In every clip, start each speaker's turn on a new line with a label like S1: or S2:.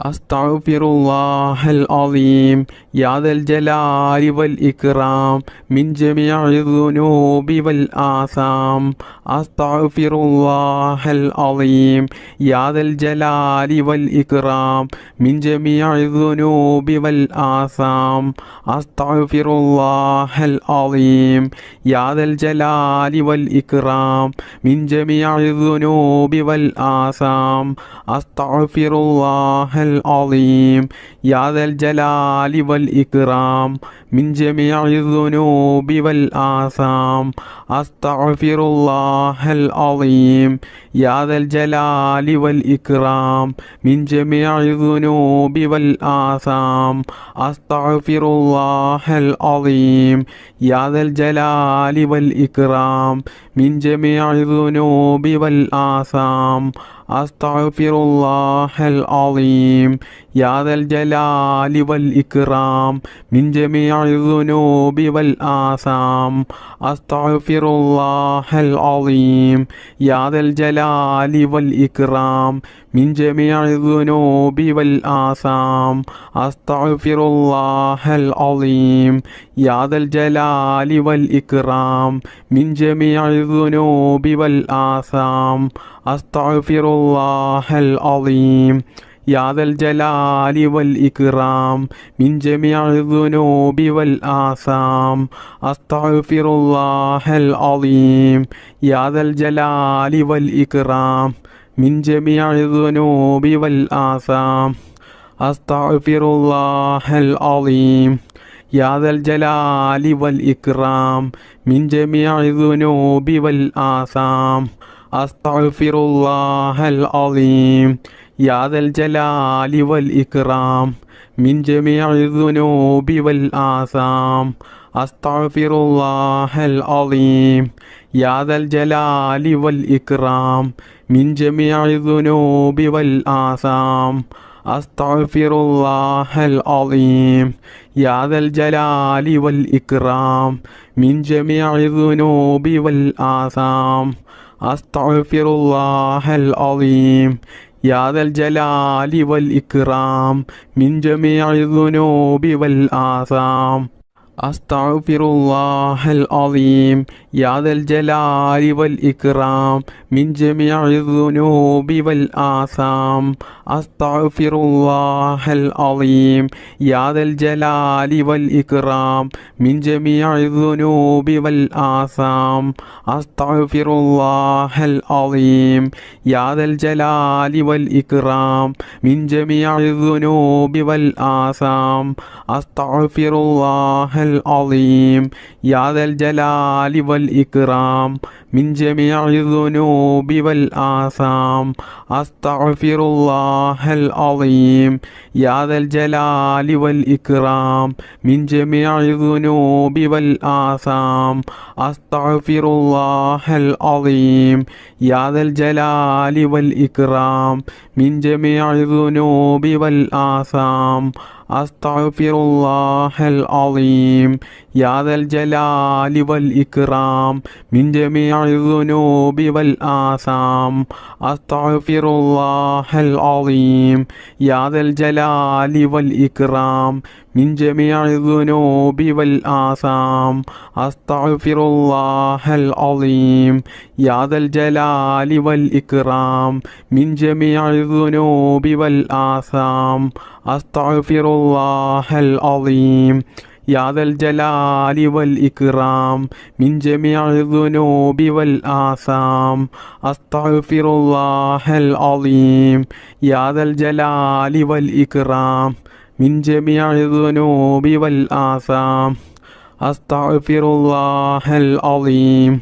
S1: أستغفر الله العظيم يا ذا الجلال والإكرام من جميع الذنوب والآثام أستغفر الله العظيم يا ذا الجلال والإكرام من جميع الذنوب والآثام أستغفر الله العظيم يا ذا الجلال والإكرام من جميع الذنوب والآثام أستغفر الله العظيم يا ذا الجلال والإكرام من جميع الذنوب والآثام أستغفر الله العظيم يا ذا الجلال والإكرام من جميع الذنوب والآثام أستغفر الله العظيم يا ذا الجلال والإكرام من جميع الذنوب والآثام أستغفر الله العظيم يا ذا الجلال والإكرام من جميع الذنوب والآثام أستغفر الله العظيم يا ذا الجلال والإكرام من جميع الذنوب والآثام أستغفر الله العظيم يا ذا الجلال والإكرام من جميع الذنوب والآثام أستغفر الله العظيم يا ذا الجلال والإكرام من جميع الذنوب والآثام أستغفر الله العظيم يا ذا الجلال والإكرام من جميع الذنوب والآثام أستغفر الله العظيم يا ذا الجلال والإكرام من جميع الذنوب والآثام أستغفر الله العظيم يا ذا الجلال والإكرام من جميع الذنوب والآثام أستغفر الله العظيم يا ذا الجلال والإكرام من جميع الذنوب والآثام أستغفر الله العظيم يا ذا الجلال والإكرام من جميع الذنوب والآثام أستغفر الله العظيم يا ذا الجلال والإكرام من جميع الذنوب والآثام أستغفر الله العظيم يا ذا الجلال والإكرام من جميع الذنوب والآثام أستغفر الله العظيم يا ذا الجلال والإكرام من جميع الذنوب والآثام أستغفر الله العظيم يا ذا الجلال والإكرام من جميع الذنوب والآثام أستغفر الله العظيم يا ذا الجلال والإكرام من جميع الذنوب والآثام أستغفر الله العظيم يا ذا الجلال والإكرام من جميع الذنوب والآثام أستغفر الله العظيم يا ذا الجلال والإكرام من جميع الذنوب والآثام أستغفر الله العظيم يا ذا الجلال والإكرام من جميع الذنوب والآثام أستغفر الله العظيم يا ذا الجلال والإكرام من جميع الذنوب والآثام أستغفر الله العظيم يا ذا الجلال والإكرام من جميع الذنوب والآثام أستغفر الله العظيم يا ذا الجلال والإكرام من جميع الذنوب والآثام أستغفر الله العظيم يا ذا الجلال والإكرام من جميع الذنوب والآثام أستغفر الله العظيم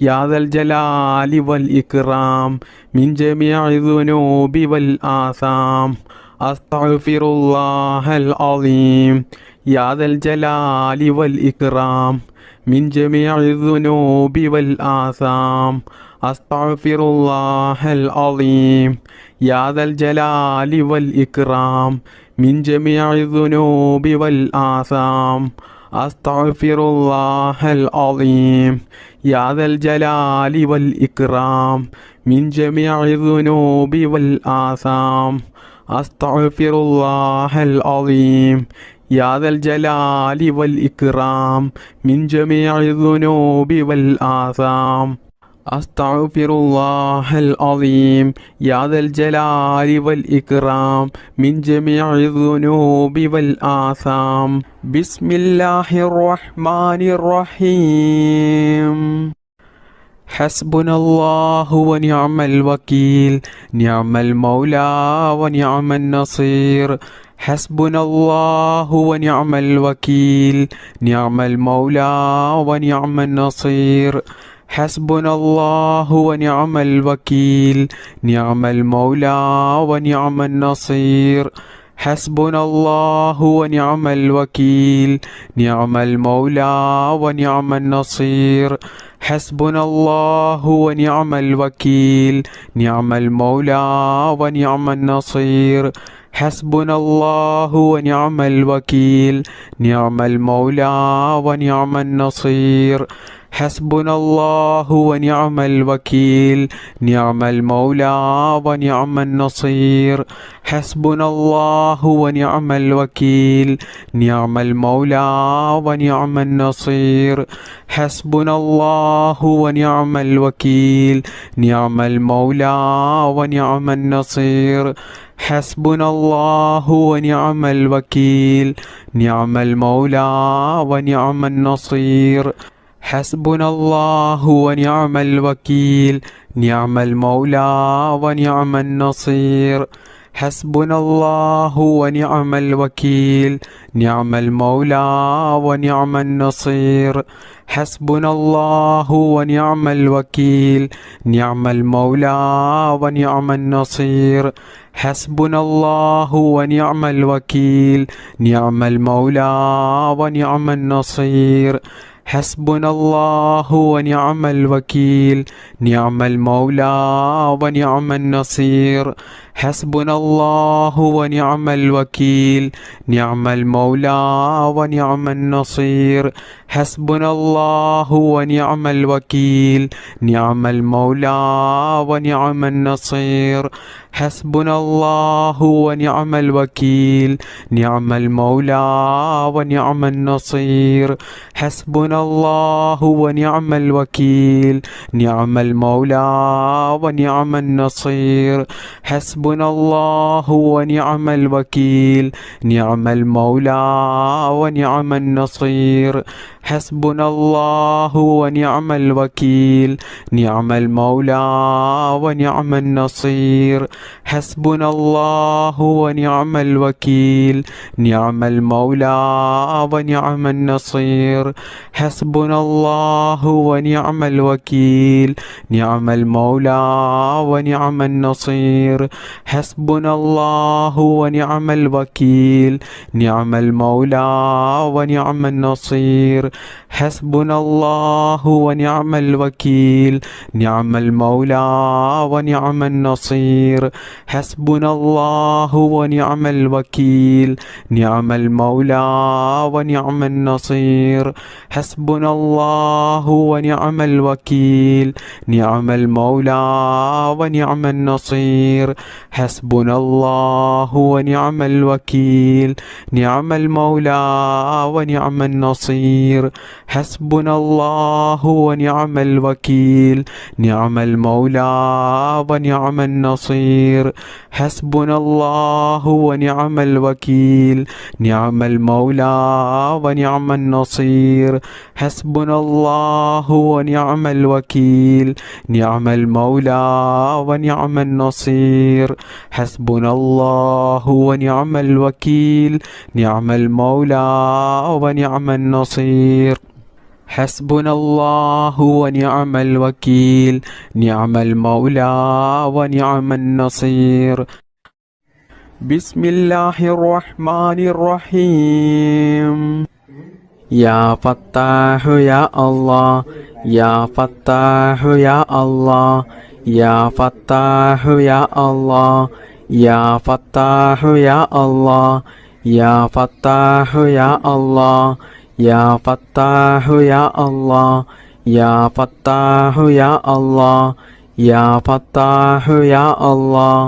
S1: يا ذا الجلال والإكرام من جميع الذنوب والآثام أستغفر الله العظيم يا ذا الجلال والإكرام من جميع الذنوب والآثام أستغفر الله العظيم يا ذا الجلال والإكرام من جميع الذنوب والآثام أستغفر الله العظيم يا ذا الجلال والإكرام من جميع الذنوب والآثام അസ്തഗ്ഫിറുല്ലാഹൽ അളീം യാ ദൽ ജലാലി വൽ ഇക്റാം മിൻ ജമീഇ ദുനൂബി വൽ ആസാം അസ്തഗ്ഫിറുല്ലാഹൽ അളീം യാ ദൽ ജലാലി വൽ ഇക്റാം മിൻ ജമീഇ ദുനൂബി വൽ ആസാം ബിസ്മില്ലാഹിർ റഹ്മാനിർ റഹീം ഹസ്ബുനല്ലാഹു വനിഅമൽ വകീൽ നിഅമൽ മൗലാ വനിഅമൻ നസീർ ഹസ്ബുനല്ലാഹു വനിഅമൽ വകീൽ നിഅമൽ മൗലാ വനിഅമൻ നസീർ ഹസ്ബുനല്ലാഹു വനിഅമൽ വകീൽ നിഅമൽ മൗലാ വനിഅമൻ നസീർ ഹസ്ബുനല്ലാഹു വനിഅമൽ വകീൽ നിഅമൽ മൗലാ വനിഅമൻ നസീർ ഹസ്ബുനല്ലാഹു വനിഅമൽ വകീൽ നിഅമൽ മൗലാ വനിഅമൻ നസീർ ഹസ്ബുനല്ലാഹു വനിഅമൽ വകീൽ നിഅമൽ മൗലാ വനിഅമൻ നസീർ ഹസ്ബുനല്ലാഹു വനിഅമൽ വകീൽ നിഅമൽ മൗലാ വനിഅമൻ നസീർ ഹസ്ബുനല്ലാഹു വനിഅമൽ വകീൽ നിഅമൽ മൗലാ വനിഅമൻ നസീർ ഹസ്ബുനല്ലാഹു വനിഅമൽ വകീൽ നിഅമൽ മൗലാ വനിഅമൻ നസീർ ഹസ്ബുനല്ലാഹു വനിഅമൽ വകീൽ നിഅമൽ മൗലാ വനിഅമൻ നസീർ ഹസ്ബുനല്ലാഹു വനിഅമൽ വകീൽ നിഅമൽ മൗലാ വനിഅമൻ നസീർ ഹസ്ബുനല്ലാഹു വനിഅമൽ വകീൽ നിഅമൽ മൗലാ വനിഅമൻ നസീർ ഹസ്ബുനല്ലാഹു വനിഅമൽ വകീൽ നിഅമൽ മൗലാ വനിഅമൻ നസീർ ഹസ്ബുനല്ലാഹു വനിഅമൽ വകീൽ നിഅമൽ മൗലാ വനിഅമൻ നസീർ ഹസ്ബുനല്ലാഹു വനിഅമൽ വകീൽ നിഅമൽ മൗലാ വനിഅമൻ നസീർ ഹസ്ബുനല്ലാഹു വനിഅമൽ വകീൽ നിഅമൽ മൗലാ വനിഅമൻ നസീർ ഹസ്ബുനല്ലാഹു വനിഅമൽ വകീൽ നിഅമൽ മൗലാ വനിഅമൻ നസീർ ഹസ്ബുനല്ലാഹു വനിഅമൽ വകീൽ നിഅമൽ മൗലാ വനിഅമൻ നസീർ ഹസ്ബുനല്ലാഹു വനിഅമൽ വകീൽ നിഅമൽ മൗലാ വനിഅമൻ നസീർ ഹസ്ബുനല്ലാഹു വനിഅമൽ വകീൽ നിഅമൽ മൗലാ വനിഅമൻ നസീർ ഹസ്ബുനല്ലാഹു വനിഅമൽ വകീൽ നിഅമൽ മൗലാ വനിഅമൻ നസീർ ഹസ്ബുനല്ലാഹു വനിഅമൽ വകീൽ നിഅമൽ മൗലാ വനിഅമൻ നസീർ ഹസ്ബുനല്ലാഹു വനിഅമൽ വകീൽ നിഅമൽ മൗലാ വനിഅമൻ നസീർ ഹസ്ബുനല്ലാഹു വനിഅമൽ വകീൽ നിഅമൽ മൗലാ വനിഅമൻ നസീർ ഹസ്ബുനല്ലാഹു വനിഅമൽ വകീൽ നിഅമൽ മൗലാ വനിഅമൻ നസീർ ഹസ്ബുനല്ലാഹു വനിഅമൽ വകീൽ നിഅമൽ മൗലാ വനിഅമൻ നസീർ ഹസ്ബുനല്ലാഹു വനിഅമൽ വകീൽ നിഅമൽ മൗലാ വനിഅമൻ നസീർ ഹസ്ബുനല്ലാഹു വനിഅമൽ വകീൽ നിഅമൽ മൗലാ വനിഅമൻ നസീർ ഹസ്ബുനല്ലാഹു വനിഅമൽ വകീൽ നിഅമൽ മൗലാ വനിഅമൻ നസീർ ഹസ്ബുനല്ലാഹു വനിഅമൽ വകീൽ നിഅമൽ മൗലാ വനിഅമൻ നസീർ ഹസ്ബുനല്ലാഹു വനിഅമൽ വകീൽ നിഅമൽ മൗലാ വനിഅമൻ നസീർ ഹസ്ബുനല്ലാഹു വനിഅമൽ വകീൽ നിഅമൽ മൗലാ വനിഅമൻ നസീർ ഹസ്ബുനല്ലാഹു വനിഅമൽ വകീൽ നിഅമൽ മൗലാ വനിഅമൻ നസീർ ബിസ്മില്ലാഹിർ റഹ്മാനിർ റഹീം യാ ഫത്താഹു യാ അല്ലാഹ് യാ ഫത്താഹു യാ അല്ലാഹ് യാ ഫത്താഹു യാ അല്ലാഹ് യാ ഫത്താഹു യാ അല്ലാഹ് യാ ഫത്താഹു യാ അല്ലാഹ് യാ ഫത്താഹു യാ അല്ലാഹ് യാ ഫത്താഹു യാ അല്ലാഹ് യാ ഫത്താഹു യാ അല്ലാഹ്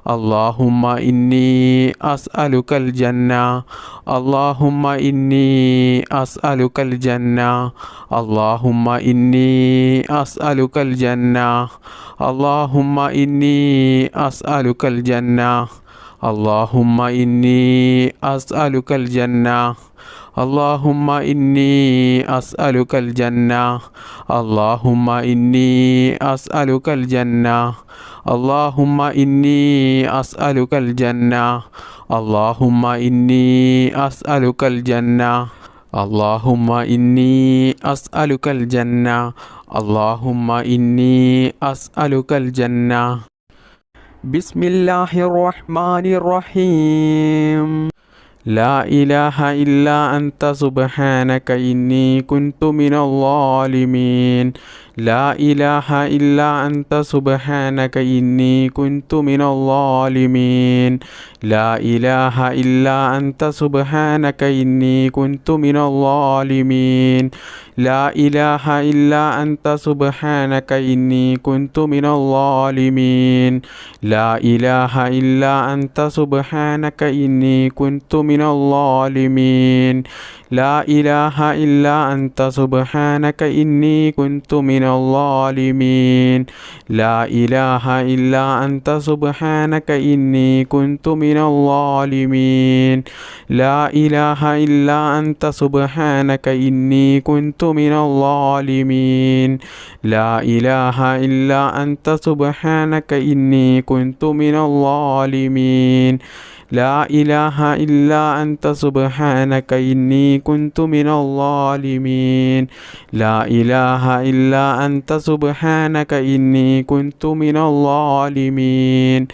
S1: اللهم إني أسألك الجنة اللهم إني أسألك الجنة اللهم إني أسألك الجنة اللهم إني أسألك الجنة اللهم إني أسألك الجنة اللهم إني أسألك الجنة اللهم إني أسألك الجنة اللهم إني أسألك الجنة اللهم إني أسألك الجنة اللهم إني أسألك الجنة اللهم إني أسألك الجنة بسم الله الرحمن الرحيم لا إله إلا أنت سبحانك إني كنت من الظالمين لا إله إلا أنت سبحانك إني كنت من الظالمين لا إله إلا أنت سبحانك إني كنت من الظالمين لا إله إلا أنت سبحانك إني كنت من الظالمين لا إله إلا أنت سبحانك إني كنت من الظالمين لا إله إلا أنت سبحانك إني كنت من الظالمين لا إله إلا أنت سبحانك إني كنت من الظالمين لا إله إلا أنت سبحانك إني كنت من الظالمين لا إله إلا أنت سبحانك إني كنت من الظالمين لا إله إلا أنت سبحانك إني كنت من الظالمين لا إله إلا أنت سبحانك إني كنت من الظالمين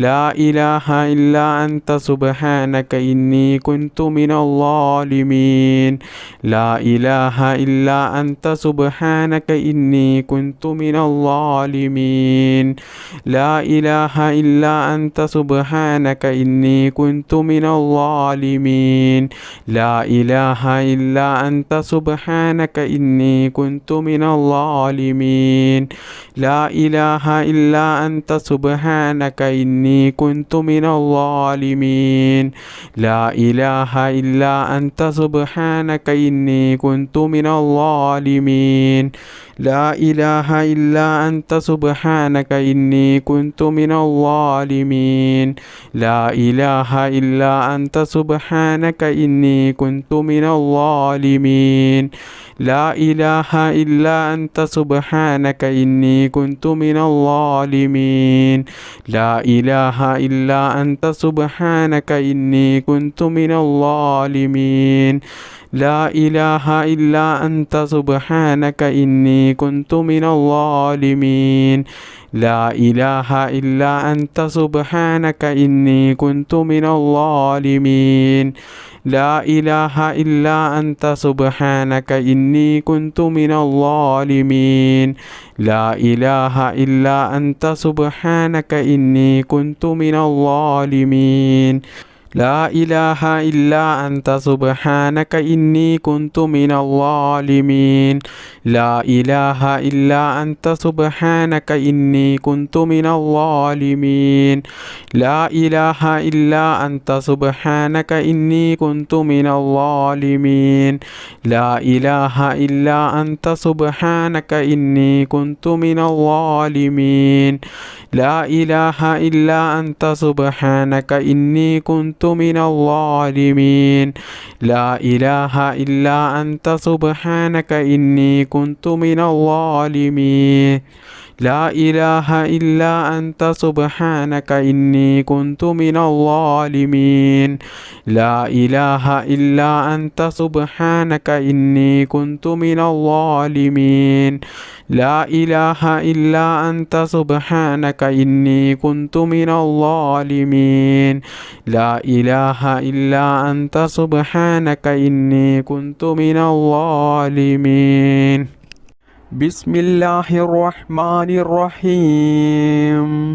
S1: لا إله إلا أنت سبحانك إني كنت من الظالمين لا إله إلا أنت سبحانك إني كنت من الظالمين لا إله إلا أنت سبحانك إني كنت من الظالمين لا إله إلا أنت سبحانك إني كنت من الظالمين لا إله إلا أنت سبحانك إني كنت من الظالمين لا إله إلا أنت سبحانك إني كنت من الظالمين لا إله إلا أنت سبحانك إني كنت من الظالمين لا إله إلا أنت سبحانك إني كنت من الظالمين لا إله إلا أنت سبحانك إني كنت من الظالمين لا إله إلا أنت سبحانك إني كنت من الظالمين لا إله إلا أنت سبحانك إني كنت من الظالمين لا إله إلا أنت سبحانك إني كنت من الظالمين لا إله إلا أنت سبحانك إني كنت من الظالمين لا إله إلا أنت سبحانك إني كنت من الظالمين لا إله إلا أنت سبحانك إني كنت من الظالمين لا إله إلا أنت سبحانك إني كنت من الظالمين لا إله إلا أنت سبحانك إني كنت من الظالمين لا إله إلا أنت سبحانك إني كنت من الظالمين لا إله إلا أنت سبحانك إني كنت من الظالمين لا إله إلا أنت سبحانك إني كنت من الظالمين لا إله إلا أنت سبحانك إني كنت من الظالمين لا إله إلا أنت سبحانك إني كنت من الظالمين لا إله إلا أنت سبحانك إني كنت من الظالمين لا إله إلا أنت سبحانك إني كنت من الظالمين بسم الله الرحمن الرحيم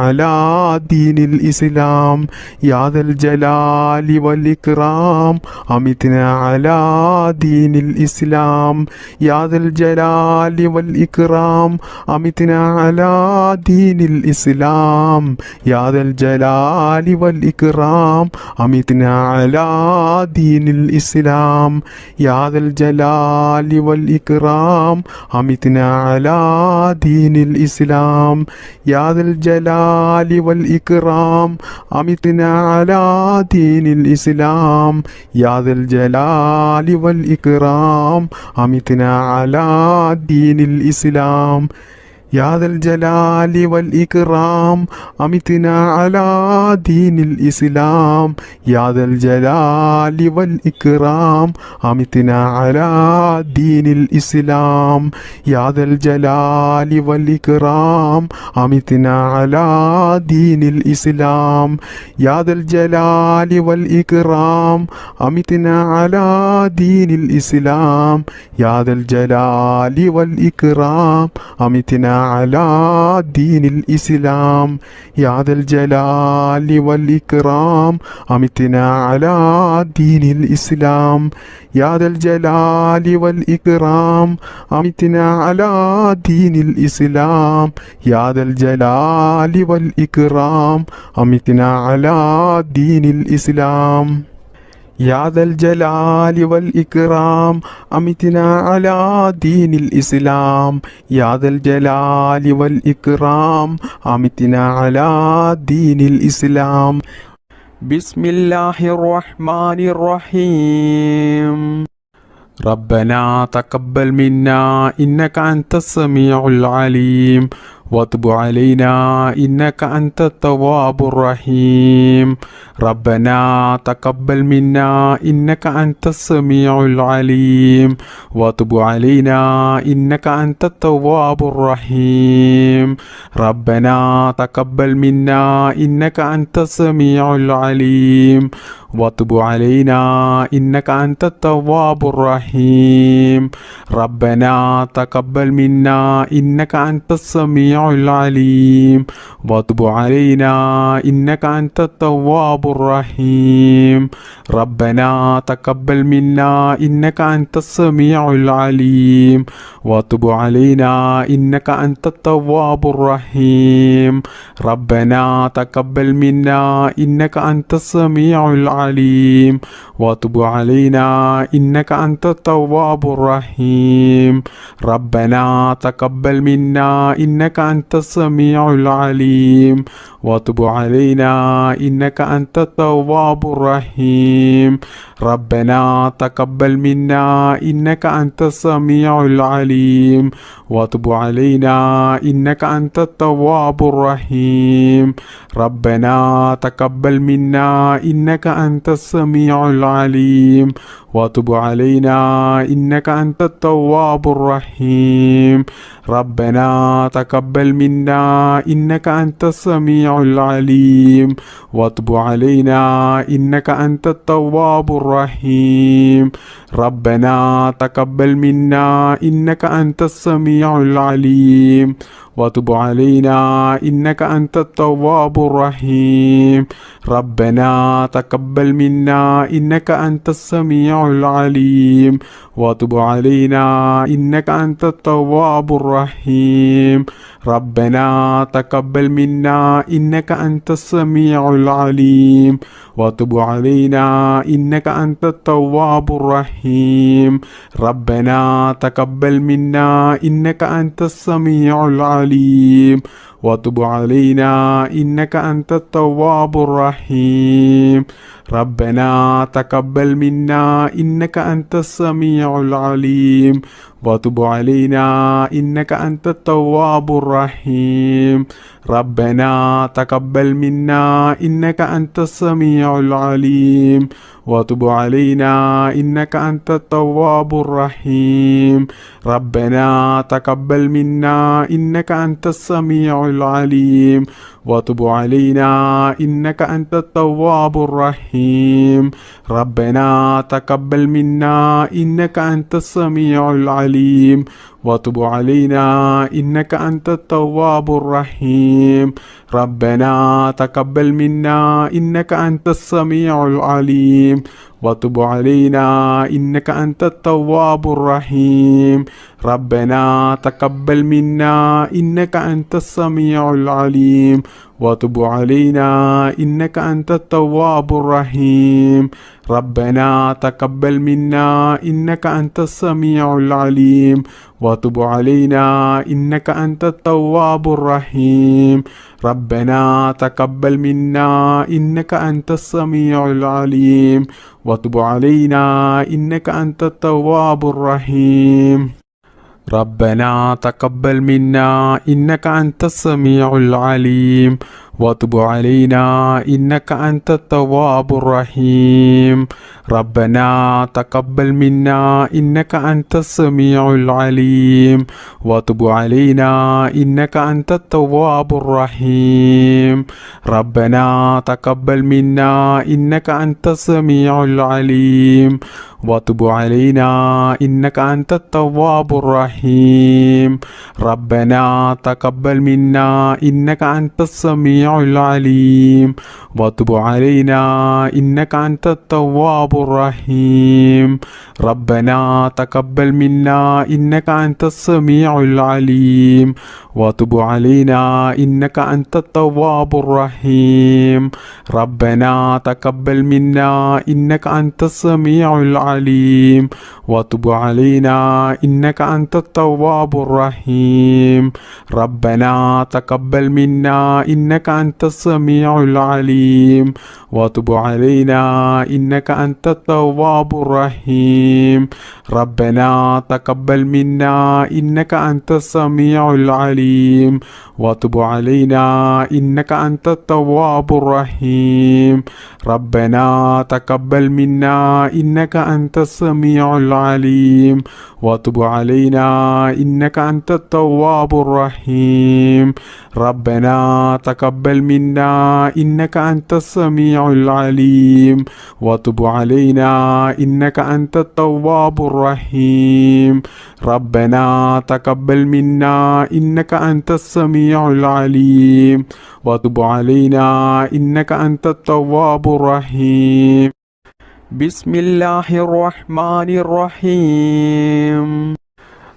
S1: على دين الإسلام يا ذا الجلال والإكرام أمتنا على دين الإسلام يا ذا الجلال والإكرام أمتنا على دين الإسلام يا ذا الجلال والإكرام أمتنا على دين الإسلام يا ذا الجلال والإكرام أمتنا على دين الإسلام يا ذا الجلال والإكرام أمتنا على دين الإسلام يا ذا الجلال والإكرام أمتنا على دين الإسلام يا ذا الجلال والإكرام أمتنا على دين الإسلام يا ذا الجلال والإكرام أمتنا على دين الإسلام يا ذا الجلال والإكرام أمتنا على دين الإسلام يا ذا الجلال والإكرام أمتنا على دين الإسلام يا ذا الجلال والإكرام أمتنا على دين الإسلام يا ذا الجلال والإكرام أمتنا على دين الإسلام يا ذا الجلال والإكرام أمتنا على دين الإسلام يا ذا الجلال والإكرام أمتنا على دين الإسلام يا ذا الجلال والإكرام أمتنا على دين الإسلام يا ذا الجلال والإكرام أمتنا على دين الإسلام بسم الله الرحمن الرحيم ربنا تقبل منا إنك أنت السميع العليم وتب علينا إنك أنت التواب الرحيم ربنا تقبل منا إنك أنت السميع العليم وتب علينا إنك أنت التواب الرحيم ربنا تقبل منا إنك أنت السميع العليم وتب علينا إنك أنت التواب الرحيم ربنا تقبل منا إنك أنت السميع العليم وتب علينا إنك أنت التواب الرحيم ربنا تقبل منا إنك أنت السميع العليم وتب علينا إنك أنت التواب الرحيم ربنا تقبل منا إنك أنت السميع العليم وتب علينا إنك أنت التواب الرحيم ربنا تقبل منا إنك أنت السميع العليم وتب علينا إنك أنت التواب الرحيم ربنا تقبل منا إنك أنت السميع العليم وتب علينا إنك أنت التواب الرحيم ربنا تقبل منا إنك أنت السميع العليم وتب علينا إنك أنت التواب الرحيم ربنا تقبل منا إنك أنت السميع العليم وتب علينا إنك أنت التواب الرحيم ربنا تقبل منا إنك أنت السميع العليم وتب علينا إنك أنت التواب الرحيم ربنا تقبل منا إنك أنت السميع العليم وتب علينا إنك أنت التواب الرحيم ربنا تقبل منا إنك أنت السميع العليم وتب علينا إنك أنت التواب الرحيم ربنا تقبل منا إنك أنت السميع العليم وتب علينا إنك أنت التواب الرحيم ربنا تقبل منا إنك أنت السميع العليم وتب علينا إنك أنت التواب الرحيم ربنا تقبل منا إنك أنت السميع العليم وتب علينا إنك أنت التواب الرحيم ربنا تقبل منا إنك أنت السميع العليم وتب علينا إنك أنت التواب الرحيم ربنا تقبل منا إنك أنت السميع العليم وتب علينا إنك أنت التواب الرحيم ربنا تقبل منا إنك أنت السميع العليم وتب علينا إنك أنت التواب الرحيم ربنا تقبل منا إنك أنت السميع العليم وتب علينا إنك أنت التواب الرحيم ربنا تقبل منا إنك أنت السميع العليم وتب علينا إنك أنت التواب الرحيم ربنا تقبل منا إنك أنت السميع العليم وتب علينا إنك أنت التواب الرحيم ربنا تقبل منا إنك أنت السميع العليم وتب علينا إنك أنت التواب الرحيم ربنا تقبل منا إنك أنت السميع العليم وتب علينا إنك أنت التواب الرحيم ربنا تقبل منا إنك أنت السميع العليم وتب علينا إنك أنت التواب الرحيم ربنا تقبل منا إنك أنت السميع العليم وتب علينا إنك أنت التواب الرحيم ربنا تقبل منا إنك أنت السميع العليم وتب علينا إنك أنت التواب الرحيم ربنا تقبل منا إنك أنت السميع العليم وتب علينا إنك أنت التواب الرحيم ربنا تقبل منا إنك أنت السميع العليم وتب علينا إنك أنت التواب الرحيم ربنا تقبل منا إنك أنت السميع العليم وتب علينا إنك أنت التواب الرحيم ربنا تقبل منا إنك أنت السميع العليم وتب علينا إنك أنت التواب الرحيم ربنا تقبل منا إنك أنت السميع العليم وتب علينا إنك أنت التواب الرحيم ربنا تقبل منا إنك أنت السميع العليم وتب علينا إنك أنت التواب الرحيم بسم الله الرحمن الرحيم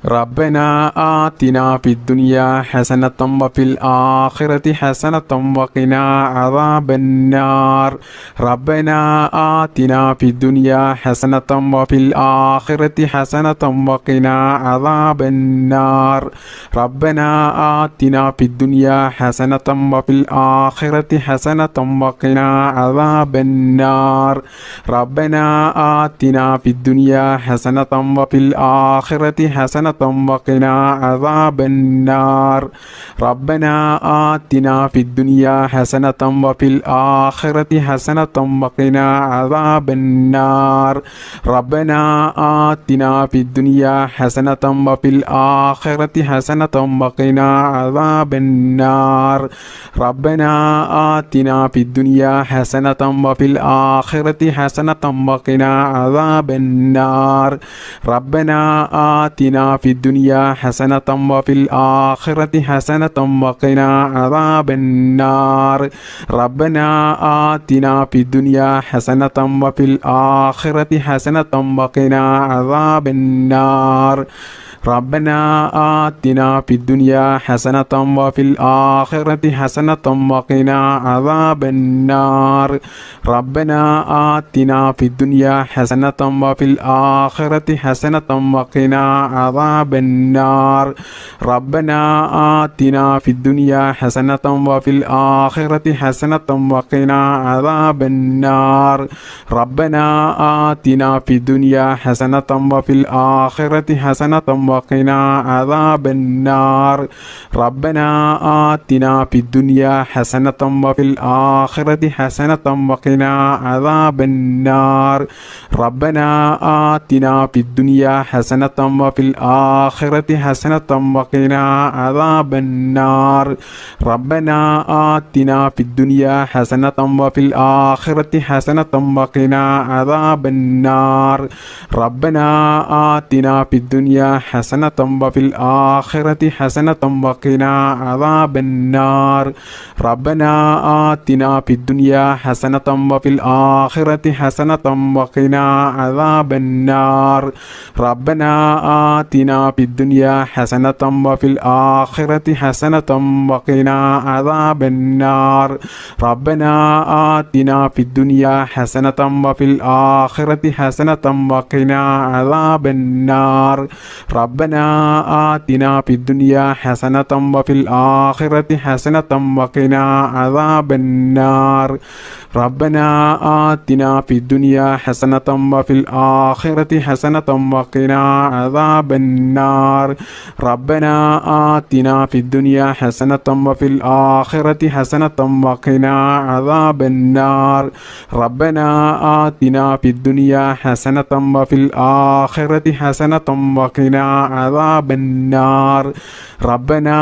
S1: ربنا آتنا في الدنيا حسنة وفي الآخرة حسنة وقنا عذاب النار ربنا آتنا في الدنيا حسنة وفي الآخرة حسنة وقنا عذاب النار ربنا آتنا في الدنيا حسنة وفي الآخرة حسنة وقنا عذاب النار ربنا آتنا في الدنيا حسنة وفي الآخرة حسنة وقنا عذاب النار ربنا آتنا في الدنيا حسنة وفي الآخرة حسنة وقنا عذاب النار ربنا آتنا في الدنيا حسنة وفي الآخرة حسنة وقنا عذاب النار ربنا آتنا في الدنيا حسنة وفي الآخرة حسنة وقنا عذاب النار ربنا آتنا في الدنيا حسنة وفي الآخرة حسنة وقنا عذاب النار ربنا آتنا في الدنيا حسنة وفي الآخرة حسنة وقنا عذاب النار ربنا آتنا في الدنيا حسنة وفي الآخرة حسنة وقنا عذاب النار ربنا آتنا في الدنيا حسنة وفي الآخرة حسنة وقنا عذاب النار ربنا آتنا في الدنيا حسنة وفي الآخرة حسنة وقنا عذاب النار ربنا آتنا في الدنيا حسنة وفي الآخرة حسنة وقنا عذاب النار ربنا آتنا في الدنيا حسنة وفي الآخرة حسنة وقنا عذاب النار ربنا آتنا في الدنيا حسنة وفي الآخرة حسنة وقنا عذاب النار ربنا آتنا في الدنيا حسنة وفي الآخرة حسنة وقنا عذاب النار ربنا آتنا في الدنيا حسنة وفي الآخرة حسنة وقنا عذاب النار ربنا آتنا في الدنيا حسنة وفي الآخرة حسنة وقنا عذاب النار ربنا آتنا في الدنيا حسنة وفي الآخرة حسنة وقنا عذاب النار ربنا آتنا في الدنيا حسنة وفي الآخرة حسنة وقنا عذاب النار ربنا آتنا في الدنيا حسنة وفي الآخرة حسنة وقنا عذاب النار ربنا آتنا في الدنيا حسنة وفي الآخرة حسنة وقنا عذاب النار ربنا آتنا في الدنيا حسنة وفي الآخرة حسنة وقنا عذاب النار ربنا آتنا في الدنيا حسنة وفي الآخرة حسنة وقنا عذاب النار ربنا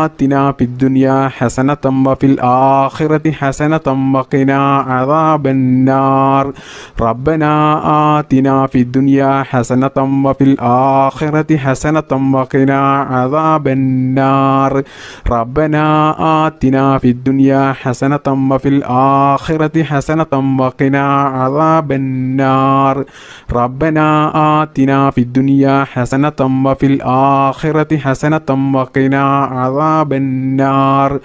S1: آتنا في الدنيا حسنة وفي الآخرة حسنة وقنا عذاب النار ربنا آتنا في الدنيا حسنة وفي الآخرة حسنة وقنا عذاب النار ربنا آتنا في الدنيا حسنة وفي الآخرة حسنة وقنا عذاب النار ربنا آتنا في الدنيا حسنة وفي الآخرة حسنة وقنا عذاب النار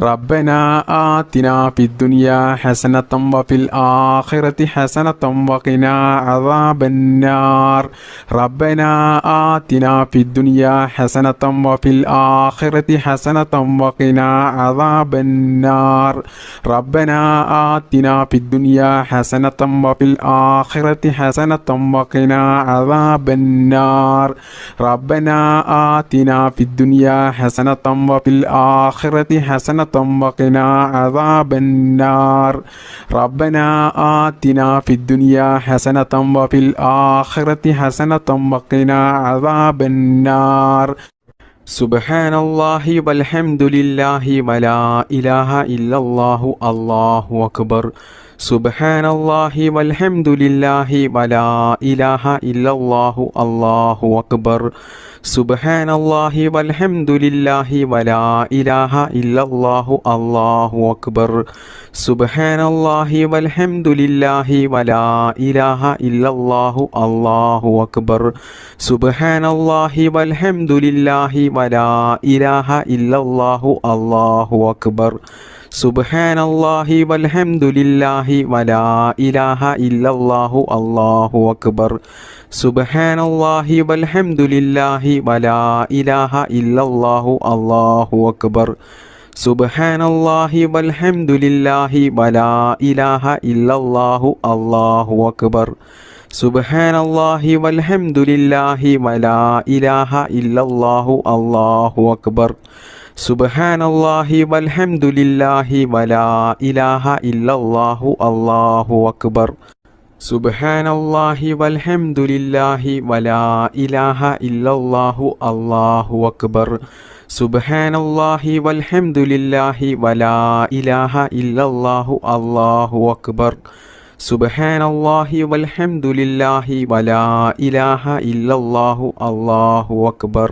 S1: ربنا آتنا في الدنيا حسنة وفي الآخرة حسنة وقنا عذاب النار ربنا آتنا في الدنيا حسنة وفي الآخرة حسنة وقنا عذاب النار ربنا آتنا في الدنيا حسنة وفي الآخرة حسنة وقنا عذاب النار ربنا آتنا في الدنيا حسنة وفي الآخرة حسنة وقنا عذاب النار ربنا آتنا في الدنيا حسنة وفي الآخرة حسنة وقنا عذاب النار سبحان الله والحمد لله ولا إله إلا الله الله أكبر سبحان الله والحمد لله ولا إله إلا الله الله أكبر سبحان الله والحمد لله ولا إله إلا الله الله أكبر سبحان الله والحمد لله ولا إله إلا الله الله أكبر سبحان الله والحمد لله ولا إله إلا الله الله أكبر سبحان الله والحمد لله ولا إله إلا الله الله أكبر سبحان الله والحمد لله ولا إله إلا الله الله أكبر سبحان الله والحمد لله ولا إله إلا الله الله أكبر سبحان الله والحمد لله ولا إله إلا الله الله أكبر سبحان الله والحمد لله ولا إله إلا الله الله أكبر سبحان الله والحمد لله ولا إله إلا الله الله أكبر سبحان الله والحمد لله ولا إله إلا الله الله أكبر سبحان الله والحمد لله ولا إله إلا الله الله أكبر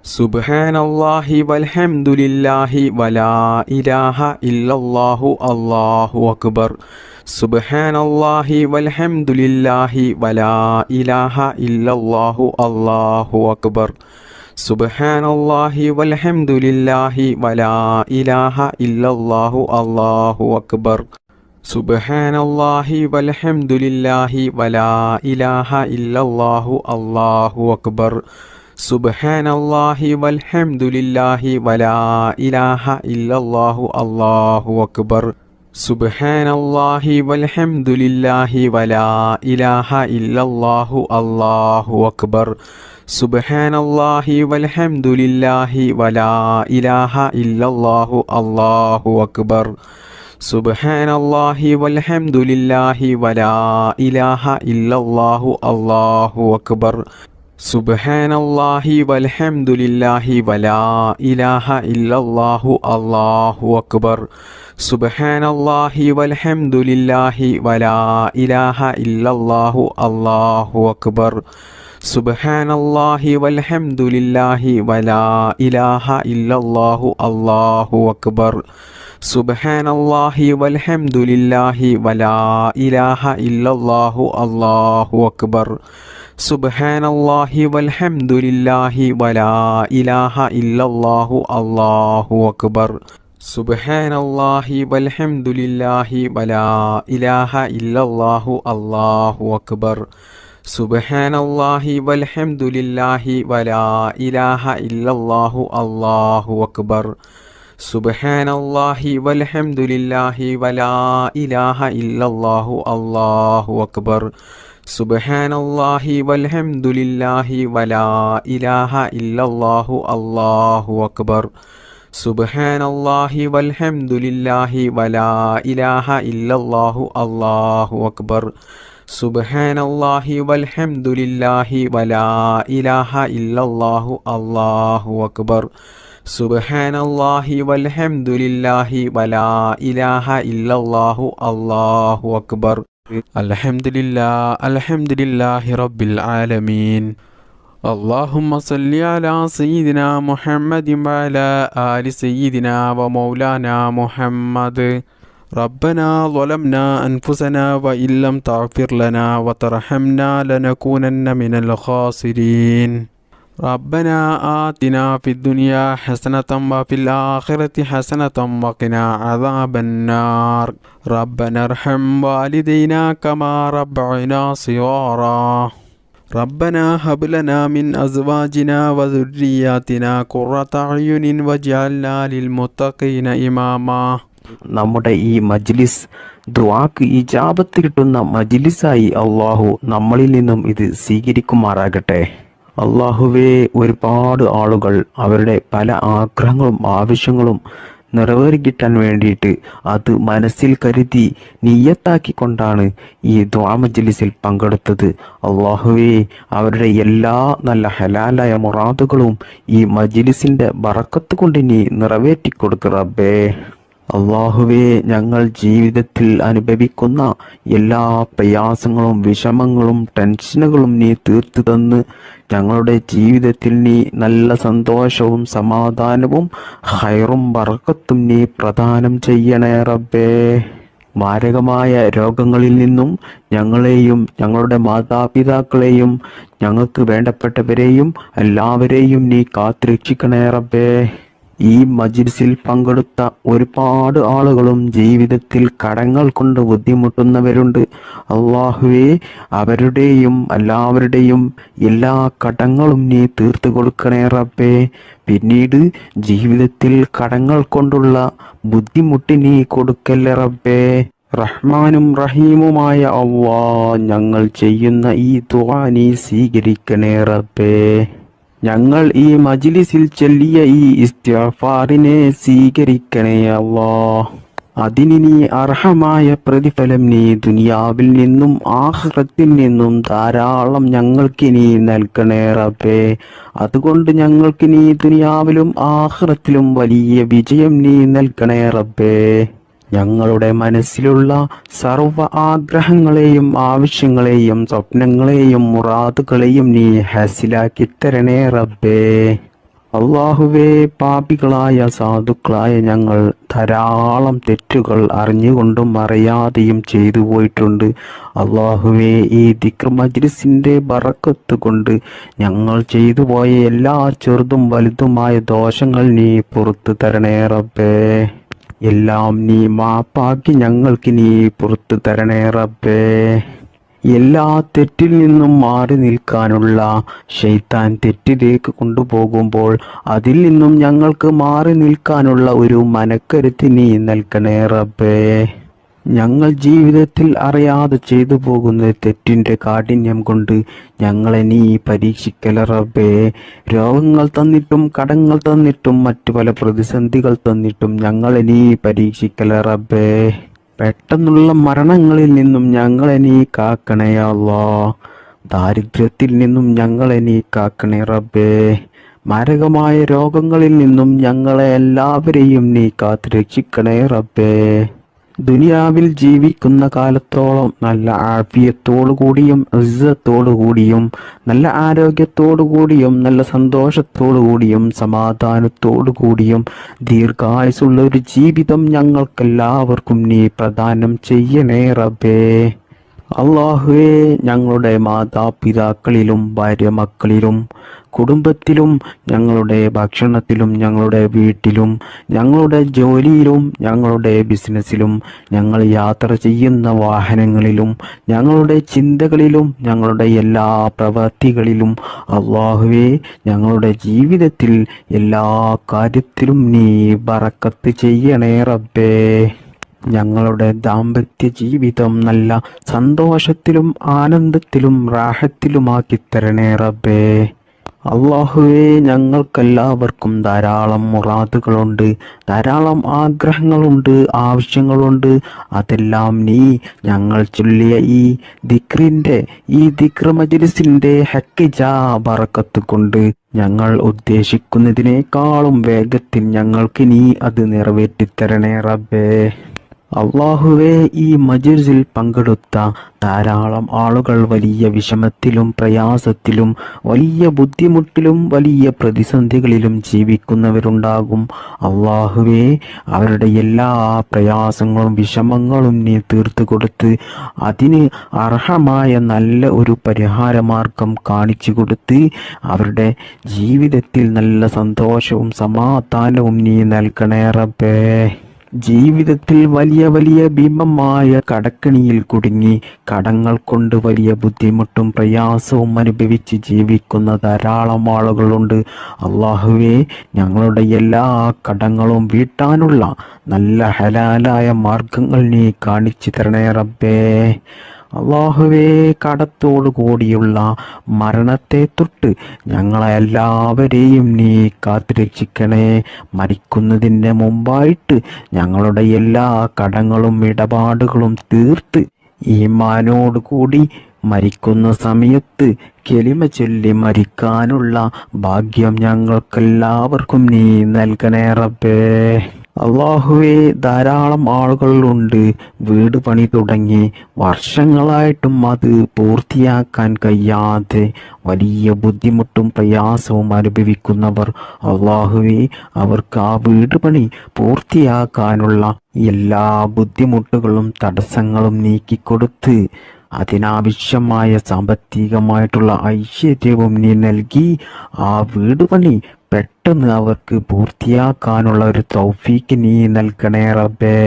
S1: سبحان الله والحمد لله ولا إله إلا الله الله أكبر سبحان الله والحمد لله ولا إله إلا الله الله أكبر سبحان الله والحمد لله ولا إله إلا الله الله أكبر سبحان الله والحمد لله ولا إله إلا الله الله أكبر سبحان الله والحمد لله ولا إله إلا الله الله أكبر سبحان الله والحمد لله ولا إله إلا الله الله أكبر سبحان الله والحمد لله ولا إله إلا الله الله أكبر سبحان الله والحمد لله ولا إله إلا الله الله أكبر سبحان الله والحمد لله ولا إله إلا الله الله أكبر سبحان الله والحمد لله ولا إله إلا الله الله أكبر സുബ്ഹാനല്ലാഹി വൽഹംദുലില്ലാഹി വലാ ഇലാഹ ഇല്ലല്ലാഹു അല്ലാഹു അക്ബർ. സുബ്ഹാനല്ലാഹി വൽഹംദുലില്ലാഹി വലാ ഇലാഹ ഇല്ലല്ലാഹു അല്ലാഹു അക്ബർ. സുബ്ഹാനല്ലാഹി വൽഹംദുലില്ലാഹി വലാ ഇലാഹ ഇല്ലല്ലാഹു അല്ലാഹു അക്ബർ. സുബ്ഹാനല്ലാഹി വൽഹംദുലില്ലാഹി വലാ ഇലാഹ ഇല്ലല്ലാഹു അല്ലാഹു അക്ബർ. സുബ്ഹാനല്ലാഹി വൽഹംദുലില്ലാഹി വലാ ഇലാഹ ഇല്ലല്ലാഹു അല്ലാഹു അക്ബർ. സുബ്ഹാനല്ലാഹി വൽഹംദുലില്ലാഹി വലാ ഇലാഹ ഇല്ലല്ലാഹു അല്ലാഹു അക്ബർ. സുബ്ഹാനല്ലാഹി വൽഹംദുലില്ലാഹി വലാ ഇലാഹ ഇല്ലല്ലാഹു അല്ലാഹു അക്ബർ. സുബ്ഹാനല്ലാഹി വൽഹംദുലില്ലാഹി വലാ ഇലാഹ ഇല്ലല്ലാഹു അല്ലാഹു അക്ബർ. സുബ്ഹാനല്ലാഹി വൽഹംദുലില്ലാഹി വലാ ഇലാഹ ഇല്ലല്ലാഹു അല്ലാഹു അക്ബർ. സുബ്ഹാനല്ലാഹി വൽഹംദുലില്ലാഹി വലാ ഇലാഹ ഇല്ലല്ലാഹു അല്ലാഹു അക്ബർ. അൽഹംദുലില്ലാഹി റബ്ബിൽ ആലമീൻ. اللهم صل على سيدنا محمد وعلى آل سيدنا ومولانا محمد. ربنا ظلمنا أنفسنا وإن لم تغفر لنا وترحمنا لنكونن من الخاسرين. ربنا آتنا في الدنيا حسنة وفي الآخرة حسنة وقنا عذاب النار. ربنا ارحم والدينا كما ربعنا صغارا. ربنا هب لنا من أزواجنا وذرياتنا قرة أعين واجعلنا للمتقين إماما.
S2: നമ്മുടെ ഈ മജ്ലിസ് ദുആക്ക് ഇജാബത്ത് കിട്ടുന്ന മജ്ലിസായി അള്ളാഹു നമ്മളിൽ നിന്നും ഇത് സ്വീകരിക്കുമാറാകട്ടെ. അള്ളാഹുവേ, ഒരുപാട് ആളുകൾ അവരുടെ പല ആഗ്രഹങ്ങളും ആവശ്യങ്ങളും നിറവേറിക്കിട്ടാൻ വേണ്ടിയിട്ട് അത് മനസ്സിൽ കരുതി നിയ്യത്താക്കിക്കൊണ്ടാണ് ഈ ദുആ മജ്ലിസിൽ പങ്കെടുത്തത്. അള്ളാഹുവേ, അവരുടെ എല്ലാ നല്ല ഹലാലായ മുറാദുകളും ഈ മജ്ലിസിന്റെ ബറക്കത്ത് കൊണ്ട് നീ നിറവേറ്റി കൊടുക്ക് റബ്ബേ. അള്ളാഹുവേ, ഞങ്ങൾ ജീവിതത്തിൽ അനുഭവിക്കുന്ന എല്ലാ പ്രയാസങ്ങളും വിഷമങ്ങളും ടെൻഷനുകളും നീ തീർത്തു തന്ന് ഞങ്ങളുടെ ജീവിതത്തിൽ നീ നല്ല സന്തോഷവും സമാധാനവും ഖൈറും ബറക്കത്തും നീ പ്രദാനം ചെയ്യണേ റബ്ബേ. മാരകമായ രോഗങ്ങളിൽ നിന്നും ഞങ്ങളെയും ഞങ്ങളുടെ മാതാപിതാക്കളെയും ഞങ്ങൾക്ക് വേണ്ടപ്പെട്ടവരെയും എല്ലാവരെയും നീ കാത്തുരക്ഷിക്കണേ റബ്ബേ. ഈ മജ്ലിസിൽ പങ്കെടുത്ത ഒരുപാട് ആളുകളും ജീവിതത്തിൽ കടങ്ങൾ കൊണ്ട് ബുദ്ധിമുട്ടുന്നവരുണ്ട്. അള്ളാഹുവേ, അവരുടെയും എല്ലാവരുടെയും എല്ലാ കടങ്ങളും നീ തീർത്തു കൊടുക്കണേ റബ്ബേ. പിന്നീട് ജീവിതത്തിൽ കടങ്ങൾ കൊണ്ടുള്ള ബുദ്ധിമുട്ട് നീ കൊടുക്കല്ലേ റബ്ബേ. റഹ്മാനും റഹീമുമായ അല്ലാഹ്, ഞങ്ങൾ ചെയ്യുന്ന ഈ ദുആ നീ സ്വീകരിക്കണേ റബ്ബേ. ഞങ്ങൾ ഈ മജ്ലിസിൽ ചൊല്ലിയ ഈ ഇസ്തിഗ്ഫാറിനെ സ്വീകരിക്കണേ അല്ലാഹ്. അതിന് നീ അർഹമായ പ്രതിഫലം നീ ദുനിയാവിൽ നിന്നും ആഖിറത്തിൽ നിന്നും ധാരാളം ഞങ്ങൾക്ക് നീ നൽകണേ റബ്ബേ. അതുകൊണ്ട് ഞങ്ങൾക്ക് നീ ദുനിയാവിലും ആഖിറത്തിലും വലിയ വിജയം നീ നൽകണേ റബ്ബേ. ഞങ്ങളുടെ മനസ്സിലുള്ള സർവ്വ ആഗ്രഹങ്ങളെയും ആവശ്യങ്ങളെയും സ്വപ്നങ്ങളെയും മുറാദുകളെയും നീ ഹാസിലാക്കി തരണേ റബ്ബേ. അള്ളാഹുവേ, പാപികളായ സാധുക്കളായ ഞങ്ങൾ ധാരാളം തെറ്റുകൾ അറിഞ്ഞുകൊണ്ടും അറിയാതെയും ചെയ്തു പോയിട്ടുണ്ട്. അള്ളാഹുവേ, ഈ ദിക്ർ മജ്ലിസിന്റെ ബറക്കത്ത് കൊണ്ട് ഞങ്ങൾ ചെയ്തു പോയ എല്ലാ ചെറുതും വലുതുമായ ദോഷങ്ങൾ നീ പുറത്തു തരണേ റബ്ബേ. എല്ലാം നീ മാപ്പാക്കി ഞങ്ങൾക്ക് നീ പുറത്തു തരണേ റബ്ബേ. എല്ലാ തെറ്റിൽ നിന്നും മാറി നിൽക്കാനുള്ള ശൈത്താൻ തെറ്റിലേക്ക് കൊണ്ടുപോകുമ്പോൾ അതിൽ നിന്നും ഞങ്ങൾക്ക് മാറി നിൽക്കാനുള്ള ഒരു മനക്കരുത്ത് നീ നൽകണേ റബ്ബേ. ഞങ്ങൾ ജീവിതത്തിൽ അറിയാതെ ചെയ്തു പോകുന്ന തെറ്റിന്റെ കാഠിന്യം കൊണ്ട് ഞങ്ങളെ നീ പരീക്ഷിക്കല റബ്ബേ. രോഗങ്ങൾ തന്നിട്ടും കടങ്ങൾ തന്നിട്ടും മറ്റു പല പ്രതിസന്ധികൾ തന്നിട്ടും ഞങ്ങളെ നീ പരീക്ഷിക്കല റബ്ബേ. പെട്ടെന്നുള്ള മരണങ്ങളിൽ നിന്നും ഞങ്ങളെ നീ കാക്കണേ അല്ലാഹ്. ദാരിദ്ര്യത്തിൽ നിന്നും ഞങ്ങളെ നീ കാക്കണേ റബ്ബേ. മാരകമായ രോഗങ്ങളിൽ നിന്നും ഞങ്ങളെ എല്ലാവരെയും നീ കാത്തു രക്ഷിക്കണേ റബ്ബേ. ദുനിയാവിൽ ജീവിക്കുന്ന കാലത്തോളം നല്ല ആഫിയത്തോടു കൂടിയും ഇസ്സത്തോടു കൂടിയും നല്ല ആരോഗ്യത്തോടു കൂടിയും നല്ല സന്തോഷത്തോടു കൂടിയും സമാധാനത്തോടു കൂടിയും ദീർഘായുസുള്ള ഒരു ജീവിതം ഞങ്ങൾക്കെല്ലാവർക്കും നീ പ്രദാനം ചെയ്യണേ റബ്ബേ. അള്ളാഹുവേ, ഞങ്ങളുടെ മാതാപിതാക്കളിലും ഭാര്യ മക്കളിലും കുടുംബത്തിലും ഞങ്ങളുടെ ഭക്ഷണത്തിലും ഞങ്ങളുടെ വീട്ടിലും ഞങ്ങളുടെ ജോലിയിലും ഞങ്ങളുടെ ബിസിനസ്സിലും ഞങ്ങൾ യാത്ര ചെയ്യുന്ന വാഹനങ്ങളിലും ഞങ്ങളുടെ ചിന്തകളിലും ഞങ്ങളുടെ എല്ലാ പ്രവൃത്തികളിലും അല്ലാഹുവേ, ഞങ്ങളുടെ ജീവിതത്തിൽ എല്ലാ കാര്യത്തിലും നീ ബറക്കത്ത് ചെയ്യണേ റബ്ബേ. ഞങ്ങളുടെ ദാമ്പത്യ ജീവിതം നല്ല സന്തോഷത്തിലും ആനന്ദത്തിലും റാഹത്തിലുമാക്കി തരണേ റബ്ബേ. അല്ലാഹുവേ, ഞങ്ങൾക്കെല്ലാവർക്കും ധാരാളം മുറാദുകളുണ്ട്, ധാരാളം ആഗ്രഹങ്ങളുണ്ട്, ആവശ്യങ്ങളുണ്ട്. അതെല്ലാം നീ ഞങ്ങൾ ചൊല്ലിയ ഈ ദിക്ർ മജ്‌ലിസിന്റെ ഹക്കിജാ ബറക്കത്ത് കൊണ്ട് ഞങ്ങൾ ഉദ്ദേശിക്കുന്നതിനേക്കാളും വേഗത്തിൽ ഞങ്ങൾക്ക് നീ അത് നിറവേറ്റിത്തരണേ റബ്ബേ. അള്ളാഹുവേ, ഈ മജ്‌ലിസിൽ പങ്കെടുത്ത ധാരാളം ആളുകൾ വലിയ വിഷമത്തിലും പ്രയാസത്തിലും വലിയ ബുദ്ധിമുട്ടിലും വലിയ പ്രതിസന്ധികളിലും ജീവിക്കുന്നവരുണ്ടാകും. അള്ളാഹുവേ, അവരുടെ എല്ലാ പ്രയാസങ്ങളും വിഷമങ്ങളും നീ തീർത്തു കൊടുത്ത് അതിന് അർഹമായ നല്ല ഒരു പരിഹാരമാർഗം കാണിച്ചു കൊടുത്ത് അവരുടെ ജീവിതത്തിൽ നല്ല സന്തോഷവും സമാധാനവും നീ നൽകണേ റബ്ബേ. ജീവിതത്തിൽ വലിയ വലിയ ഭീമമായ കടക്കണിയിൽ കുടുങ്ങി കടങ്ങൾ കൊണ്ട് വലിയ ബുദ്ധിമുട്ടും പ്രയാസവും അനുഭവിച്ച് ജീവിക്കുന്ന ധാരാളം ആളുകളുണ്ട്. അള്ളാഹുവേ, ഞങ്ങളുടെ എല്ലാ കടങ്ങളും വീട്ടാനുള്ള നല്ല ഹലാലായ മാർഗങ്ങൾ നീ കാണിച്ചു തരണേ റബ്ബേ. അള്ളാഹുവേ, കടത്തോടു കൂടിയുള്ള മരണത്തെ തൊട്ട് ഞങ്ങളെ എല്ലാവരെയും നീ കാത്തുരക്ഷിക്കണേ. മരിക്കുന്നതിന് മുമ്പായിട്ട് ഞങ്ങളുടെ എല്ലാ കടങ്ങളും ഇടപാടുകളും തീർത്ത് ഈമാനോട് കൂടി മരിക്കുന്ന സമയത്ത് കലിമ ചൊല്ലി മരിക്കാനുള്ള ഭാഗ്യം ഞങ്ങൾക്കെല്ലാവർക്കും നീ നൽകണേ റബ്ബേ. അള്ളാഹുവേ, ധാരാളം ആളുകളുണ്ട് വീട് പണി തുടങ്ങി വർഷങ്ങളായിട്ടും അത് പൂർത്തിയാക്കാൻ കഴിയാതെ വലിയ ബുദ്ധിമുട്ടും പ്രയാസവും അനുഭവിക്കുന്നവർ. അള്ളാഹുവേ, അവർക്ക് ആ വീട് പണി പൂർത്തിയാക്കാനുള്ള എല്ലാ ബുദ്ധിമുട്ടുകളും തടസ്സങ്ങളും നീക്കിക്കൊടുത്ത് അതിനാവശ്യമായ സാമ്പത്തികമായിട്ടുള്ള ഐശ്വര്യവും നീ നൽകി ആ വീട് പണി പെട്ടെന്ന് അവർക്ക് പൂർത്തിയാക്കാനുള്ള ഒരു തൗഫീക്ക് നീ നൽകണേ റബ്ബേ.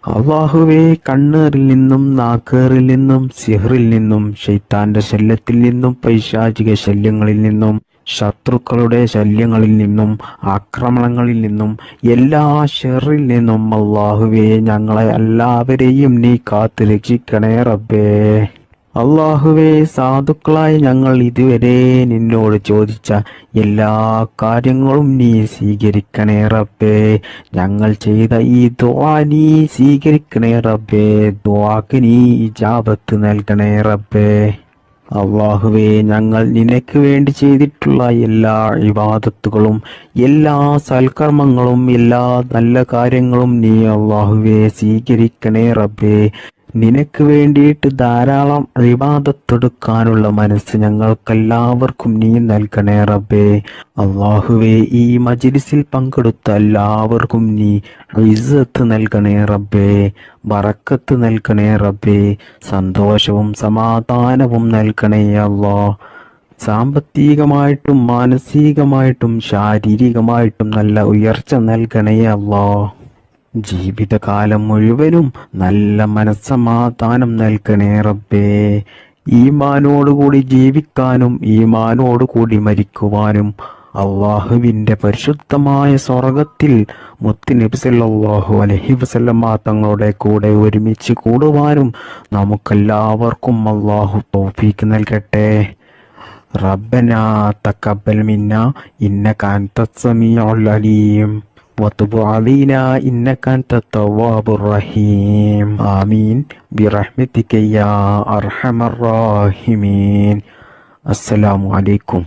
S2: അള്ളാഹുവേ, കണ്ണേറിൽ നിന്നും നാക്കേറിൽ നിന്നും സിഹറിൽ നിന്നും ശൈത്താന്റെ ശല്യത്തിൽ നിന്നും പൈശാചിക ശല്യങ്ങളിൽ നിന്നും ശത്രുക്കളുടെ ശല്യങ്ങളിൽ നിന്നും ആക്രമണങ്ങളിൽ നിന്നും എല്ലാ ഷെറിൽ നിന്നും അള്ളാഹുവേ, ഞങ്ങളെ എല്ലാവരെയും നീ കാത്തു രക്ഷിക്കണേ റബ്ബേ. അള്ളാഹുവേ, സാധുക്കളായ ഞങ്ങൾ ഇതുവരെ നിന്നോട് ചോദിച്ച എല്ലാ കാര്യങ്ങളും നീ സ്വീകരിക്കണേ റബ്ബേ. ഞങ്ങൾ ചെയ്ത ഈ ദുആ നീ സ്വീകരിക്കണേ റബ്ബേ. ദുആക്ക് നീ ഇജാബത്ത് നൽകണേ റബ്ബേ. അള്ളാഹുവേ, ഞങ്ങൾ നിനക്ക് വേണ്ടി ചെയ്തിട്ടുള്ള എല്ലാ ഇബാദത്തുകളും എല്ലാ സൽക്കർമ്മങ്ങളും എല്ലാ നല്ല കാര്യങ്ങളും നീ അള്ളാഹുവേ സ്വീകരിക്കണേ റബ്ബേ. നിനക്ക് വേണ്ടിയിട്ട് ധാരാളം ഇബാദത്തെടുക്കാനുള്ള മനസ്സ് ഞങ്ങൾക്കെല്ലാവർക്കും നീ നൽകണേ റബ്ബേ. അള്ളാഹുവേ, ഈ മജ്‌ലിസിൽ പങ്കെടുത്ത എല്ലാവർക്കും നീ ഇസ്സത്ത് നൽകണേ റബ്ബേ, ബറക്കത്ത് നൽകണേ റബ്ബേ, സന്തോഷവും സമാധാനവും നൽകണേ അല്ലാഹ്. സാമ്പത്തികമായിട്ടും മാനസികമായിട്ടും ശാരീരികമായിട്ടും നല്ല ഉയർച്ച നൽകണേ അല്ലാഹ്. ജീവിതകാലം മുഴുവനും നല്ല മനസ്സമാധാനം നൽകണേ റബ്ബേ. ഈമാനോടുകൂടി ജീവിക്കാനും ഈമാനോടുകൂടി മരിക്കുവാനും അള്ളാഹുവിൻ്റെ പരിശുദ്ധമായ സ്വർഗത്തിൽ മുത്തുനബി സല്ലല്ലാഹു അലൈഹി വസല്ലമ തങ്ങളുടെ കൂടെ ഒരുമിച്ച് കൂടുവാനും നമുക്കെല്ലാവർക്കും അള്ളാഹു തൗഫീക്ക് നൽകട്ടെ. റബ്ബനാ തഖബ്ബൽ മിന്നാ ഇന്നക അൻതസ് സമീഉൽ അലീം وتب علينا إنك أنت التواب الرحيم آمين برحمتك يا أرحم الراحمين. السلام عليكم.